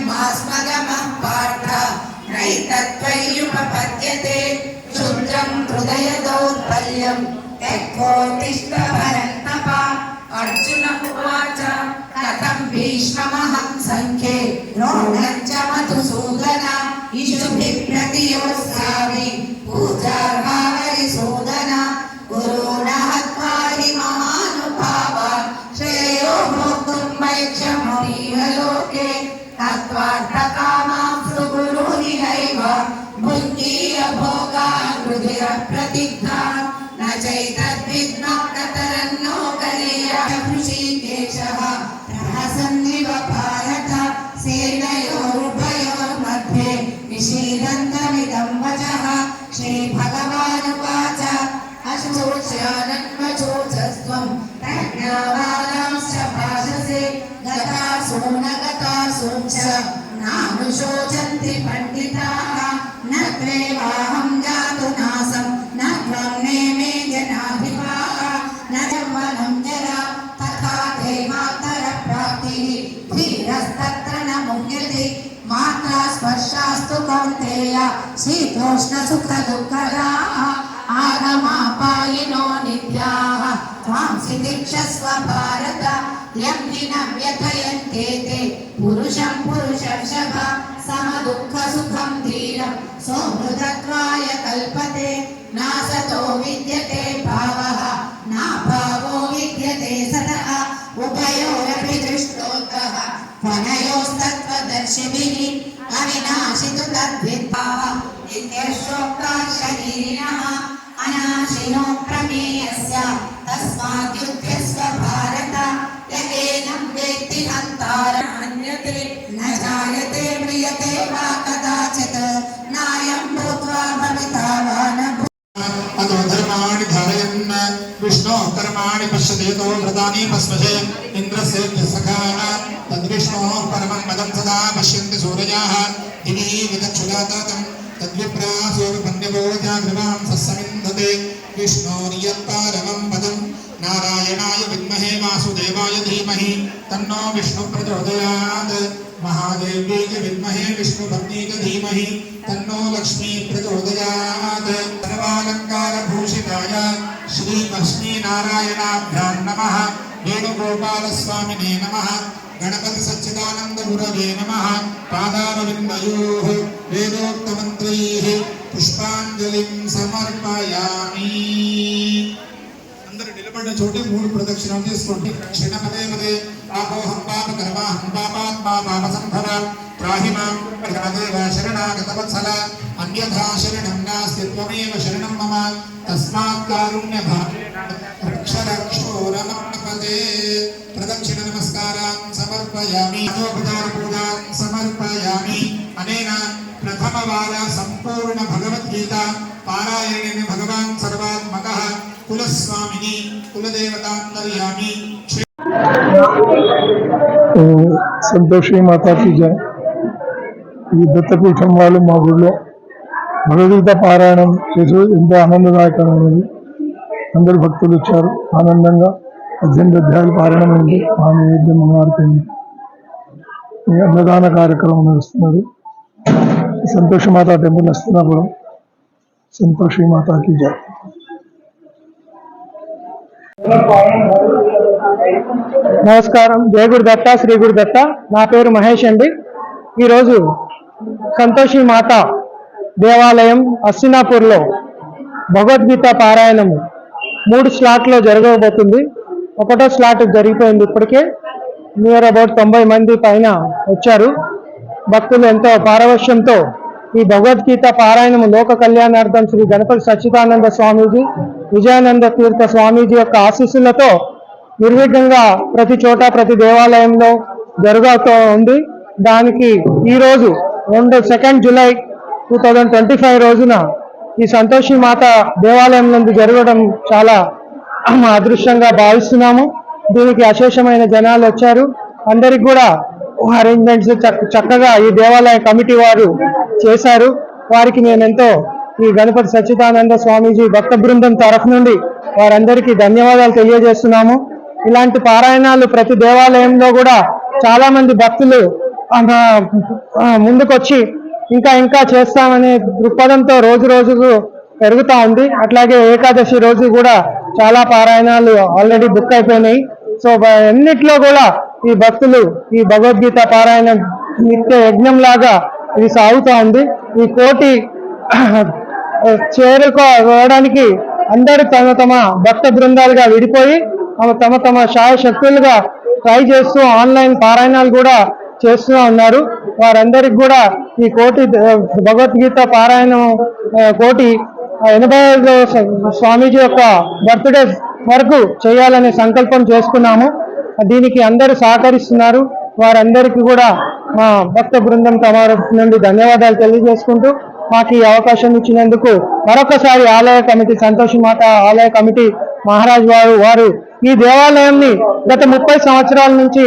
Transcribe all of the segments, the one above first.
मास्मगमः पार्थ नैतत्त्वय्युपपद्यते क्षुद्रं हृदय दौर्बल्यं त्यक्त्वोत्तिष्ठ परन्तप अर्जुन उवाच कथं भीष्ममहं सङ्ख्ये द्रोणं च मधुसूदन इषुभिः प्रतियोत्सामि पूजार्हा हरिसूदन गुरून् हत्वा हि महानुभावा श्रेयो भोक्तुं वैक्षमोऽपीह लोके तत्त्वार्थकामांस्तु गुरुरिहैव भुञ्जीय भोगान् रुधिरप्रतिग्धान् न चैतद्विद्मः कतरन्नो कलेयः ऋषिकेशः प्रहसन्निव भारत सेनयोरुभयोर्मध्ये निषीदन्तमिदं वचः श्रीभगवानुवाच अशोच्यानन्वचोचस्त्वं प्रज्ञावादांश्च भाषसे गतासु न गतासु च नानुशोचन्ति पण्डिताः न त्वेवाहं जातु नासं न त्वं नेमे जनाधिपाः न यौवनं जरा तथा ते मातरप्राप्तिः धीरस्तत्र न मुह्यते मात्रा स्पर्शास्तु कौन्तेय शीतोष्णसुखदुःखदाः आगमापायिनो नित्याः त्वां सितिक्षस्व भारत यं हि न व्यथयन्ते ते पुरुषं पुरुषर्षभ समदुःखसुखं धीरं सौहृदत्वाय कल्पते नासतो विद्यते भावः नाभावो विद्यते सतः उभयोरपि दृष्टोऽन्तः त्वनयोस्तत्त्वदर्शिभिः अविनाशितु तद्विद्भाः नित्यश्रोक्ताः शरीरिणः अनाशिनो प्रमेयस्य तस्माद्युध्यस्व भारत यकेनं वेत्ति हन्तारम् अन्यते न जायते म्रियते वा कदाचित् नायं भूत्वा भविता वा न अतो धर्माणि धारयन् विष्णोः कर्माणि पश्यतेतो व्रतानि भस्मसे इन्द्रस्य सखाः तद्विष्णोः परमं पदं सदा पश्यन्ति सूरजाः दिवि विदक्षुदातं तद्विप्रासोऽपन्यवो जागृवां सस्समिन्धते विष्णोर्यत्परमं पदं नारायणाय विद्महे वासुदेवाय धीमहि तन्नो विष्णुः प्रचोदयात् महादेव्यै च विद्महे विष्णुपत्नी च धीमहि तन्नो लक्ष्मी प्रचोदयात् सर्वालङ्कारभूषिताय श्रीलक्ष्मीनारायणाभ्यां नमः वेणुगोपालस्वामिने नमः गणपति सच्चिदानंद गुरवे नमः पादारविन्दयोः वेदोक्तमन्त्रैः पुष्पाञ्जलिं समर्पयामि అందరూ నిలబడిన చోటే మూడు ప్రదక్షిణాలు చేసుకోండి దక్షిణ పదే పదే ఆపోహం పాప కర్మాహం పాపాత్మా పాపసంభవ త్రాహిమాం ప్రగణదేవ శరణాగతవత్సల అన్యథా శరణం నాస్తి త్వమేవ శరణం మమ తస్మాత్ కారుణ్యభావేన రక్ష రక్షో రమణపదే ప్రదక్షిణ నమస్కారాన్ సమర్పయామి అదోపచార పూజాన్ సమర్పయామి అనేన ప్రథమవార సంపూర్ణ భగవద్గీత పారాయణేన భగవాన్ సర్వాత్మకః కులస్వామిని కులదేవతాంతర్యామి సంతోషి మాతా की जय। ఈ దత్తపీఠం వాళ్ళు మా ఊళ్ళో భగవద్గీత పారాయణం చేసి ఎంతో ఆనందదాయకమైనది। అందరు భక్తులు వచ్చారు, ఆనందంగా 18 అధ్యాయాలు పారాయణం ఉంది। మా నైవేద్యం అమ్మవారికి అన్నదాన కార్యక్రమం నడుస్తున్నది। సంతోషి మాతా టెంపుల్ నస్తున్నపురం। సంతోషి మాతా की जय। నమస్కారం, జయ గురుదత్త, శ్రీ గురుదత్త। నా పేరు మహేష్ అండి। ఈరోజు సంతోషి మాత దేవాలయం అస్సినాపూర్లో భగవద్గీత పారాయణము 3 స్లాట్లో జరగబోతుంది। 1వ స్లాట్ జరిగిపోయింది, ఇప్పటికే నియర్ అబౌట్ 90 మంది పైన వచ్చారు। భక్తులు ఎంతో పారవశ్యంతో ఈ భగవద్గీత పారాయణము లోక కళ్యాణార్థం శ్రీ గణపతి సచ్చిదానంద స్వామీజీ, విజయానంద తీర్థ స్వామీజీ యొక్క ఆశీస్సులతో నిర్విఘ్నంగా ప్రతి చోట ప్రతి దేవాలయంలో జరుగుతూ ఉంది। దానికి ఈరోజు 2 జూలై 2025 రోజున ఈ సంతోషి మాత దేవాలయం నందు జరగడం చాలా అదృష్టంగా భావిస్తున్నాము। దీనికి అశేషమైన జనాలు వచ్చారు। అందరికి కూడా అరేంజ్మెంట్స్ చక్కగా ఈ దేవాలయ కమిటీ వారు చేశారు। వారికి మేమెంతో ఈ గణపతి సచ్చిదానంద స్వామీజీ భక్త బృందం తరఫు నుండి వారందరికీ ధన్యవాదాలు తెలియజేస్తున్నాము। ఇలాంటి పారాయణాలు ప్రతి దేవాలయంలో కూడా చాలా మంది భక్తులు ముందుకొచ్చి ఇంకా ఇంకా చేస్తామనే దృక్పథంతో రోజు రోజుకు పెరుగుతా ఉంది. అట్లాగే ఏకాదశి రోజు కూడా చాలా పారాయణాలు ఆల్రెడీ బుక్ అయిపోయినాయి. సో అన్నిట్లో కూడా ఈ భక్తులు ఈ భగవద్గీత పారాయణం నిత్య యజ్ఞం లాగా ఇది సాగుతూ ఉంది. ఈ కోటి చేరుకోవడానికి అందరూ తమ తమ భక్త బృందాలుగా విడిపోయి తమ తమ శాయశక్తులుగా ట్రై చేస్తూ ఆన్లైన్ పారాయణాలు కూడా చేస్తూ ఉన్నారు. వారందరికి కూడా ఈ కోటి భగవద్గీత పారాయణం కోటి 85వ స్వామీజీ యొక్క బర్త్డే వరకు చేయాలనే సంకల్పం చేసుకున్నాము. దీనికి అందరూ సహకరిస్తున్నారు. వారందరికీ కూడా మా భక్త బృందం తమ నుండి ధన్యవాదాలు తెలియజేసుకుంటూ మాకు ఈ అవకాశం ఇచ్చినందుకు మరొకసారి ఆలయ కమిటీ సంతోషి మాత ఆలయ కమిటీ మహారాజ్ వారు ఈ దేవాలయాన్ని గత 30 సంవత్సరాల నుంచి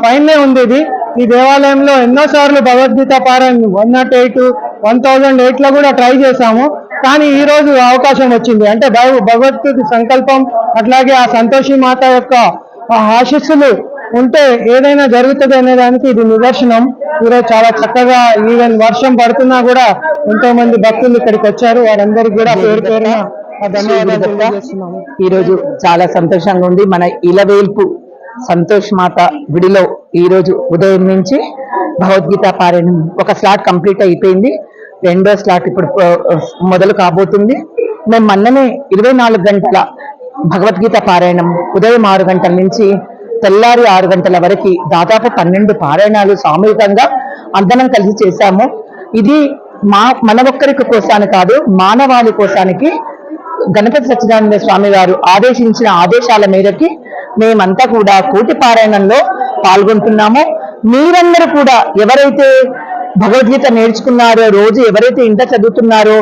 పైనే ఉంది. ఈ దేవాలయంలో ఎన్నోసార్లు భగవద్గీత పారాయణ 108, 1008 లో కూడా ట్రై చేశాము. కానీ ఈ రోజు అవకాశం వచ్చింది. అంటే భగవద్గీత సంకల్పం అట్లాగే ఆ సంతోషి మాత యొక్క ఆశీస్సులు ఉంటే ఏదైనా జరుగుతుంది అనే దానికి ఇది నిదర్శనం. ఈరోజు చాలా చక్కగా ఈవెన్ వర్షం పడుతున్నా కూడా ఎంతో మంది భక్తులు ఇక్కడికి వచ్చారు. వారందరికీ కూడా పేరు పేరున ధన్యవాదాలు తెలియజేస్తున్నాము. ఈరోజు చాలా సంతోషంగా ఉంది. మన ఇలవేల్పు సంతోష్ మాత గుడిలో ఈ రోజు ఉదయం నుంచి భగవద్గీత పారాయణం ఒక స్లాట్ కంప్లీట్ అయిపోయింది. రెండో స్లాట్ ఇప్పుడు మొదలు కాబోతుంది. మేము మొన్ననే 24 గంటల భగవద్గీత పారాయణం ఉదయం 6 గంటల నుంచి తెల్లారి 6 గంటల వరకు దాదాపు 12 పారాయణాలు సామూహికంగా అందరం కలిసి చేశాము. ఇది మన ఒక్కరికి కోసానికి కాదు, మానవాళి కోసానికి గణపతి సచ్చిదానంద స్వామి వారు ఆదేశించిన ఆదేశాల మేరకి మేమంతా కూడా కోటి పారాయణంలో పాల్గొంటున్నాము. మీరందరూ కూడా ఎవరైతే భగవద్గీత నేర్చుకున్నారో, రోజు ఎవరైతే ఇంట చదువుతున్నారో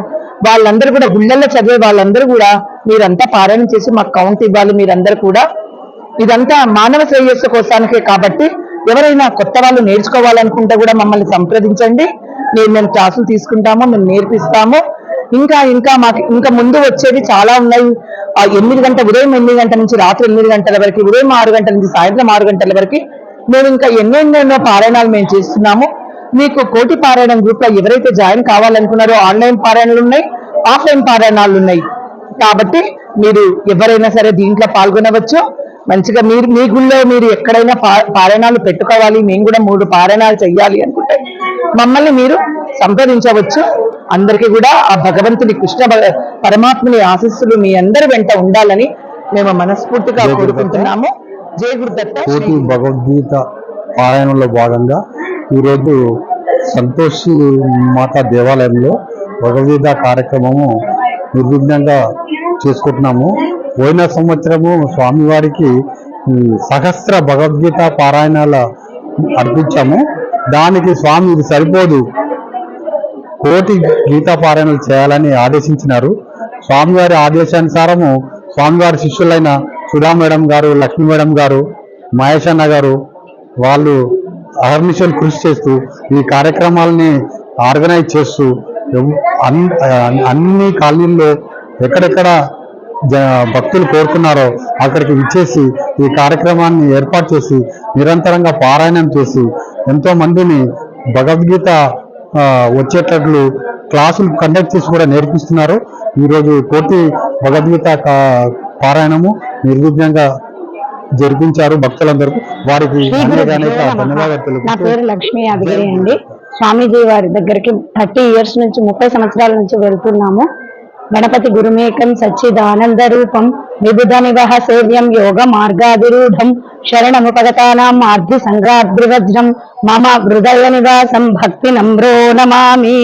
వాళ్ళందరూ కూడా గుళ్ళల్లో చదివే వాళ్ళందరూ కూడా మీరంతా పారాయణం చేసి మాకు కౌంట్ ఇవ్వాలి. మీరందరూ కూడా ఇదంతా మానవ శ్రేయస్సు కోసానికే కాబట్టి ఎవరైనా కొత్త వాళ్ళు నేర్చుకోవాలనుకుంటే కూడా మమ్మల్ని సంప్రదించండి. మేము క్లాసులు తీసుకుంటాము, మేము నేర్పిస్తాము. ఇంకా మాకు ఇంకా ముందు వచ్చేది చాలా ఉన్నాయి. ఉదయం 8 గంటల నుంచి రాత్రి 8 గంటల వరకు, ఉదయం 6 గంటల నుంచి సాయంత్రం 6 గంటల వరకు మేము ఇంకా ఎన్నెన్నో పారాయణాలు మేము చేస్తున్నాము. మీకు కోటి పారాయణం గ్రూప్ లో ఎవరైతే జాయిన్ కావాలనుకున్నారో ఆన్లైన్ పారాయణాలు ఉన్నాయి, ఆఫ్లైన్ పారాయణాలు ఉన్నాయి. కాబట్టి మీరు ఎవరైనా సరే దీంట్లో పాల్గొనవచ్చు. మంచిగా మీ గుళ్ళో మీరు ఎక్కడైనా పారాయణాలు పెట్టుకోవాలి, మేము కూడా 3 పారాయణాలు చెయ్యాలి అనుకుంటే మమ్మల్ని మీరు సంప్రదించవచ్చు. అందరికీ కూడా ఆ భగవంతుని కృష్ణ పరమాత్మని ఆశీస్సులు మీ అందరి వెంట ఉండాలని మేము మనస్ఫూర్తిగా కోరుకుంటున్నాము. జై గురుదత్త. కోటి భగవద్గీత పారాయణంలో భాగంగా ఈరోజు సంతోషి మాత దేవాలయంలో భగవద్గీత కార్యక్రమము నిర్విఘ్నంగా చేసుకుంటున్నాము. పోయిన సంవత్సరము స్వామివారికి సహస్ర భగవద్గీత పారాయణాల అర్పించాము. దానికి స్వామి ఇది సరిపోదు, కోటి గీతా పారాయణలు చేయాలని ఆదేశించినారు. స్వామివారి ఆదేశానుసారము స్వామివారి శిష్యులైన సుధా మేడం గారు, లక్ష్మీ మేడం గారు, మహేష్ అన్న గారు వాళ్ళు అహర్నిశలు కృషి చేస్తూ ఈ కార్యక్రమాలని ఆర్గనైజ్ చేస్తూ అన్ని కాలనీల్లో ఎక్కడెక్కడ భక్తులు కోరుకున్నారో అక్కడికి విచ్చేసి ఈ కార్యక్రమాన్ని ఏర్పాటు చేసి నిరంతరంగా పారాయణం చేసి ఎంతో మందిని భగవద్గీత వచ్చేటట్లు క్లాసులు కండక్ట్ చేసి కూడా నేర్పిస్తున్నారు. ఈరోజు కోటి భగవద్గీత పారాయణము నిర్విఘ్నంగా జరిపించారు భక్తులందరూ. వారికి ధన్యవాదాలు తెలుపుతూ. నా పేరు లక్ష్మీ యాదగిరి అండి. స్వామీజీ వారి దగ్గరికి 30 years నుంచి 30 సంవత్సరాల నుంచి వెళ్తున్నాము. గణపతి గురుమేకం సచ్చిదానంద రూపం విబుధ నివహ సేవ్యం యోగ మార్గాదిరూఢం శరణముపగతానాం ఆర్ధి సంగ్రాద్రివజ్రం మమ హృదయ నివాసం భక్తి నమ్రో నమామి.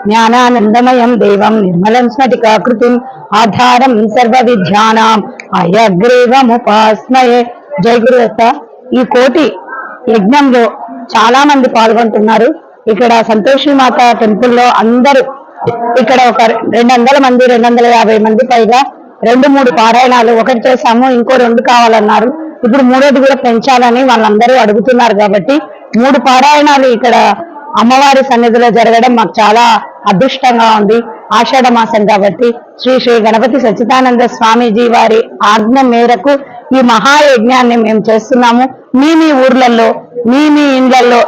జ్ఞానానందమయం దేవం నిర్మలం స్ఫటికాకృతిం ఆధారం సర్వ విద్యానాం అయగ్రీవముపాస్మయే. జై గురుదత్త. ఈ కోటి యజ్ఞంలో చాలా మంది పాల్గొంటున్నారు. ఇక్కడ సంతోషి మాత టెంపుల్లో అందరూ ఇక్కడ ఒక 200 మంది 250 మంది పైగా 2-3 పారాయణాలు ఒకటి చేశాము, ఇంకో 2 కావాలన్నారు. ఇప్పుడు 3వది కూడా పెంచాలని వాళ్ళందరూ అడుగుతున్నారు. కాబట్టి 3 పారాయణాలు ఇక్కడ అమ్మవారి సన్నిధిలో జరగడం మాకు చాలా అదృష్టంగా ఉంది. ఆషాఢ మాసం కాబట్టి శ్రీ శ్రీ గణపతి సచ్చిదానంద స్వామీజీ వారి ఆజ్ఞ మేరకు ఈ మహాయజ్ఞాన్ని మేము చేస్తున్నాము. మీ ఊర్లలో మీ ఇండ్లలో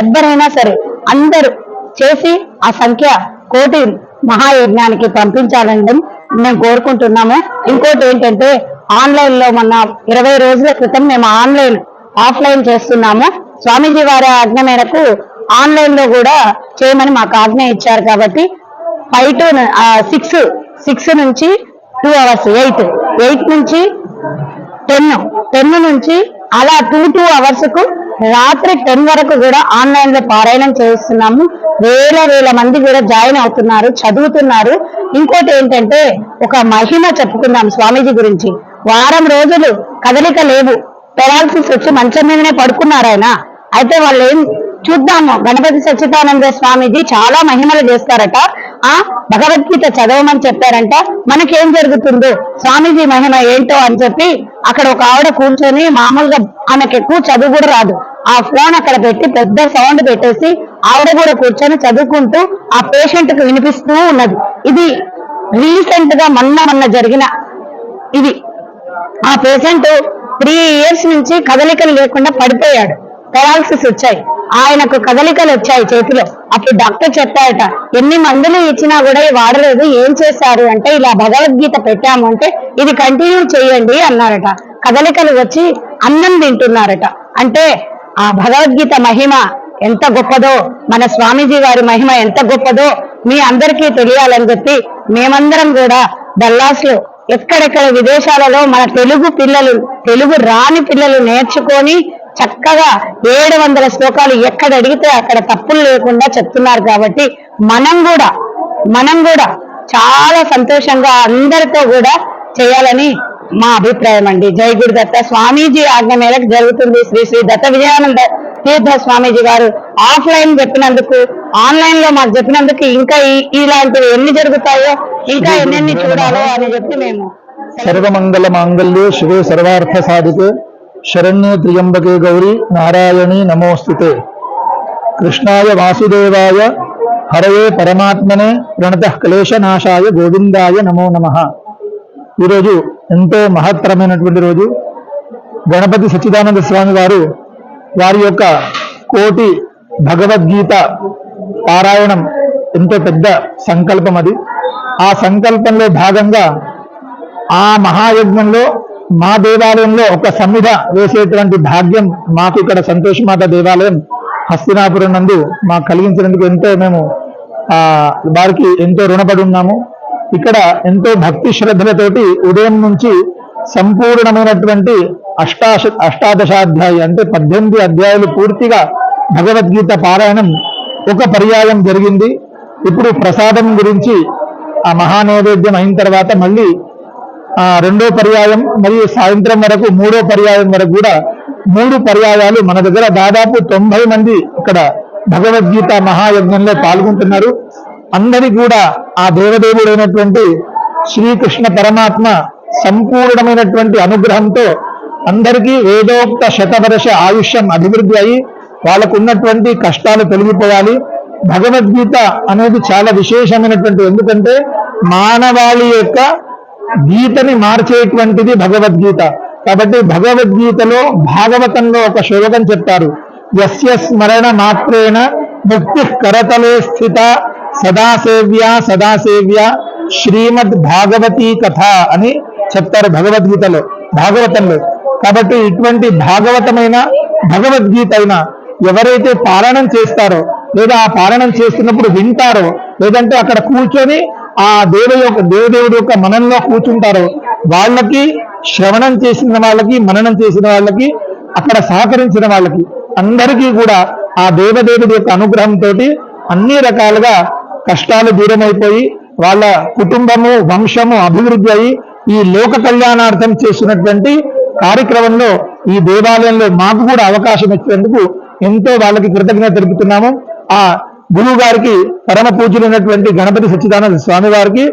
ఎవరైనా సరే అందరూ చేసి ఆ సంఖ్య 1,00,00,000 మహాయజ్ఞానికి పంపించాలని మేము కోరుకుంటున్నాము. ఇంకోటి ఏంటంటే ఆన్లైన్ లో మొన్న 20 రోజుల క్రితం మేము ఆఫ్లైన్ చేస్తున్నాము. స్వామీజీ వారి ఆజ్ఞ మేరకు ఆన్లైన్ లో కూడా చేయమని మాకు ఆజ్ఞ ఇచ్చారు. కాబట్టి 5 to 6 నుంచి 2 hours, 8 నుంచి 10 నుంచి అలా 2 hours కు రాత్రి 10 వరకు కూడా ఆన్లైన్ లో పారాయణం చేస్తున్నాము. వేల మంది కూడా జాయిన్ అవుతున్నారు, చదువుతున్నారు. ఇంకోటి ఏంటంటే ఒక మహిమ చెప్పుకుందాం స్వామీజీ గురించి. వారం రోజులు కదలిక లేవు, పెరాలసిస్ వచ్చి మంచం మీదనే పడుకున్నారు ఆయన. అయితే వాళ్ళు చూద్దాము, గణపతి సచ్చిదానంద స్వామీజీ చాలా మహిమలు చేస్తారట. భగవద్గీత చదవమని చెప్పారంట. మనకేం జరుగుతుందో స్వామీజీ మహిమ ఏంటో అని చెప్పి అక్కడ ఒక ఆవిడ కూర్చొని, మామూలుగా ఆమెకు ఎక్కువ చదువు కూడా రాదు, ఆ ఫోన్ అక్కడ పెట్టి పెద్ద సౌండ్ పెట్టేసి ఆవిడ కూడా కూర్చొని చదువుకుంటూ ఆ పేషెంట్ కు వినిపిస్తూ ఉన్నది. ఇది రీసెంట్ గా మొన్న జరిగిన ఇది. ఆ పేషెంట్ 3 years నుంచి కదలికలు లేకుండా పడిపోయాడు, పెరాలసిస్ వచ్చాయి, ఆయనకు కదలికలు వచ్చాయి చేతిలో. అప్పుడు డాక్టర్ చెప్పారట, ఎన్ని మందులు ఇచ్చినా కూడా వాడలేదు, ఏం చేశారు అంటే ఇలా భగవద్గీత పెట్టాము అంటే ఇది కంటిన్యూ చేయండి అన్నారట. కదలికలు వచ్చి అన్నం తింటున్నారట. అంటే ఆ భగవద్గీత మహిమ ఎంత గొప్పదో, మన స్వామీజీ వారి మహిమ ఎంత గొప్పదో మీ అందరికీ తెలియాలని చెప్పి మేమందరం కూడా డల్లాస్ లో ఎక్కడెక్కడ విదేశాలలో మన తెలుగు రాని పిల్లలు నేర్చుకొని చక్కగా 700 శ్లోకాలు ఎక్కడ అడిగితే అక్కడ తప్పులు లేకుండా చెప్తున్నారు. కాబట్టి మనం కూడా చాలా సంతోషంగా అందరితో కూడా చేయాలని మా అభిప్రాయం అండి. జై గురుదత్త. స్వామీజీ ఆజ్ఞ మేరకు జరుగుతుంది. శ్రీ దత్త విజయానంద తీర్థ స్వామీజీ గారు ఆఫ్లైన్ చెప్పినందుకు, ఆన్లైన్ లో మాకు చెప్పినందుకు ఇంకా ఇలాంటివి ఎన్ని జరుగుతాయో, ఇంకా ఎన్నెన్ని చూడాలో అని చెప్పి మేము సర్వమంగళ మాంగళ్యే శివే సర్వార్థ సాధికే శరణ్యే త్ర్యంబకే గౌరీ నారాయణీ నమోస్తుతే. కృష్ణాయ వాసుదేవాయ హరయే పరమాత్మనే ప్రణతః క్లేశనాశాయ గోవిందాయ నమో నమః. ఈరోజు ఎంతో మహత్తరమైనటువంటి రోజు. గణపతి సచ్చిదానంద స్వామి వారి యొక్క 1,00,00,000 భగవద్గీత పారాయణం ఎంతో పెద్ద సంకల్పం అది. ఆ సంకల్పంలో భాగంగా ఆ మహాయజ్ఞంలో మా దేవాలయంలో ఒక సన్నిధ వేసేటువంటి భాగ్యం మాకు ఇక్కడ సంతోషమాత దేవాలయం హస్తినాపురం నందు మాకు కలిగించినందుకు ఎంతో మేము వారికి ఎంతో రుణపడి ఉన్నాము. ఇక్కడ ఎంతో భక్తి శ్రద్ధలతోటి ఉదయం నుంచి సంపూర్ణమైనటువంటి అష్టాదశాధ్యాయి అంటే 18 అధ్యాయులు పూర్తిగా భగవద్గీత పారాయణం ఒక పర్యాయం జరిగింది. ఇప్పుడు ప్రసాదం గురించి ఆ మహానైవేద్యం అయిన తర్వాత మళ్ళీ 2వ పర్యాయం మరియు సాయంత్రం వరకు 3వ పర్యాయం వరకు కూడా 3 పర్యాయాలు మన దగ్గర దాదాపు 90 మంది ఇక్కడ భగవద్గీత మహాయజ్ఞంలో పాల్గొంటున్నారు. అందరి కూడా ఆ దేవదేవుడైనటువంటి శ్రీకృష్ణ పరమాత్మ సంపూర్ణమైనటువంటి అనుగ్రహంతో అందరికీ వేదోక్త శతవర్ష ఆయుష్యం అభివృద్ధి అయి వాళ్ళకు ఉన్నటువంటి కష్టాలు తొలగిపోవాలి. భగవద్గీత అనేది చాలా విశేషమైనటువంటి, ఎందుకంటే మానవాళి యొక్క గీతని మార్చేటువంటిది భగవద్గీత. కాబట్టి భగవద్గీతలో భాగవతంలో ఒక శ్లోకం చెప్తారు, యస్య స్మరణ మాత్రేణ ముక్తి కరతలే స్థిత సదాసేవ్య శ్రీమద్ భాగవతీ కథ అని చెప్తారు భాగవతంలో. కాబట్టి ఇటువంటి భాగవతమైన భగవద్గీత అయినా ఎవరైతే పారాయణం చేస్తారో లేదా ఆ పారాయణం చేస్తున్నప్పుడు వింటారో లేదంటే అక్కడ కూర్చొని ఆ దేవదేవుడి యొక్క మననంలో కూర్చుంటారో వాళ్ళకి, శ్రవణం చేసిన వాళ్ళకి, మననం చేసిన వాళ్ళకి, అక్కడ సహకరించిన వాళ్ళకి అందరికీ కూడా ఆ దేవదేవుడి యొక్క అనుగ్రహంతో అన్ని రకాలుగా కష్టాలు దూరమైపోయి వాళ్ళ కుటుంబము, వంశము అభివృద్ధి అయి ఈ లోక కళ్యాణార్థం చేసినటువంటి కార్యక్రమంలో ఈ దేవాలయంలో మాకు కూడా అవకాశం ఇచ్చినందుకు ఎంతో వాళ్ళకి కృతజ్ఞత తెలుపుతున్నాము. ఆ గురువు గారికి, పరమ పూజ్యులైనటువంటి గణపతి సచ్చిదానంద స్వామి వారికి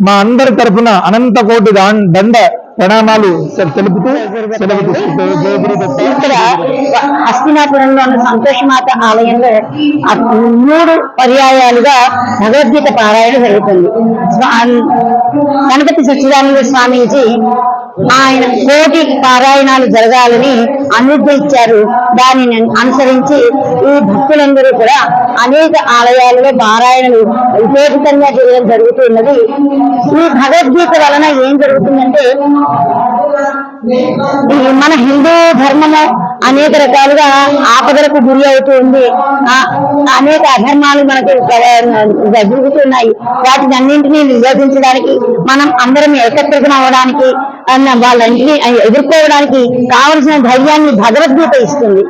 మా అందరి తరఫున అనంత కోటి దండ ప్రణామాలు తెలుపుతూ సెలవు తీసుకుంటూ ఇక్కడ హస్తినాపురంలోని సంతోషమాత ఆలయంలో 3 పర్యాయాలుగా భగవద్గీత పారాయణ జరుగుతుంది. గణపతి సచ్చిదానంద స్వామీజీ ఆయన కోటి పారాయణాలు జరగాలని అనుజ్ఞ ఇచ్చారు. దానిని అనుసరించి ఈ భక్తులందరూ కూడా అనేక ఆలయాలలో పారాయణలు విపరీతంగా చేయడం జరుగుతున్నది. ఈ భగవద్గీత వలన ఏం జరుగుతుందంటే మన హిందూ ధర్మము అనేక రకాలుగా ఆపదలకు గురి అవుతుంది. అనేక అధర్మాలు మనకి జరుగుతున్నాయి. వాటిని అన్నింటినీ నిరోధించడానికి, మనం అందరం ఏకత్రితం అవడానికి, వాళ్ళంటినీ ఎదుర్కోవడానికి కావలసిన ధైర్యాన్ని భగవద్గీత ఇస్తుంది.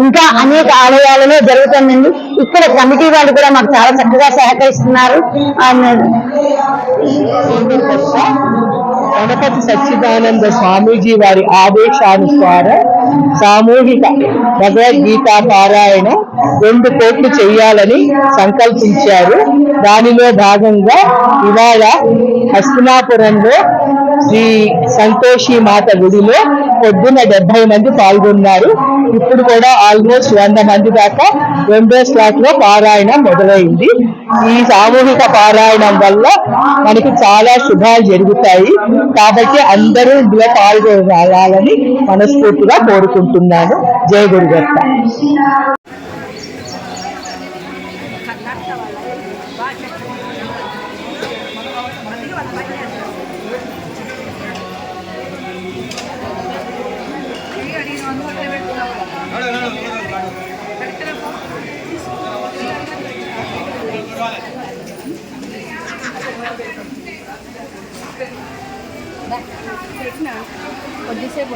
ఇంకా అనేక ఆలయాలలో జరుగుతుందండి. ఇక్కడ కమిటీ వాళ్ళు కూడా మాకు చాలా చక్కగా సహకరిస్తున్నారు. గణపతి సచ్చిదానంద స్వామీజీ వారి ఆదేశానుసారం సామూహిక భగవద్గీత పారాయణ 2 కోట్లు చేయాలని సంకల్పించారు. దానిలో భాగంగా ఇవాళ హస్తినాపురంలో శ్రీ సంతోషి మాత గుడిలో పొద్దున్న 70 మంది పాల్గొన్నారు. ఇప్పుడు కూడా ఆల్మోస్ట్ 100 మంది దాకా 2వ స్లాట్ లో పారాయణం మొదలైంది. ఈ సామూహిక పారాయణం వల్ల మనకి చాలా శుభాలు జరుగుతాయి. కాబట్టి అందరూ ఇందులో పాల్గొనాలని మనస్ఫూర్తిగా కోరుకుంటున్నాను. జయ గురుదత్త. కొద్దిసేపు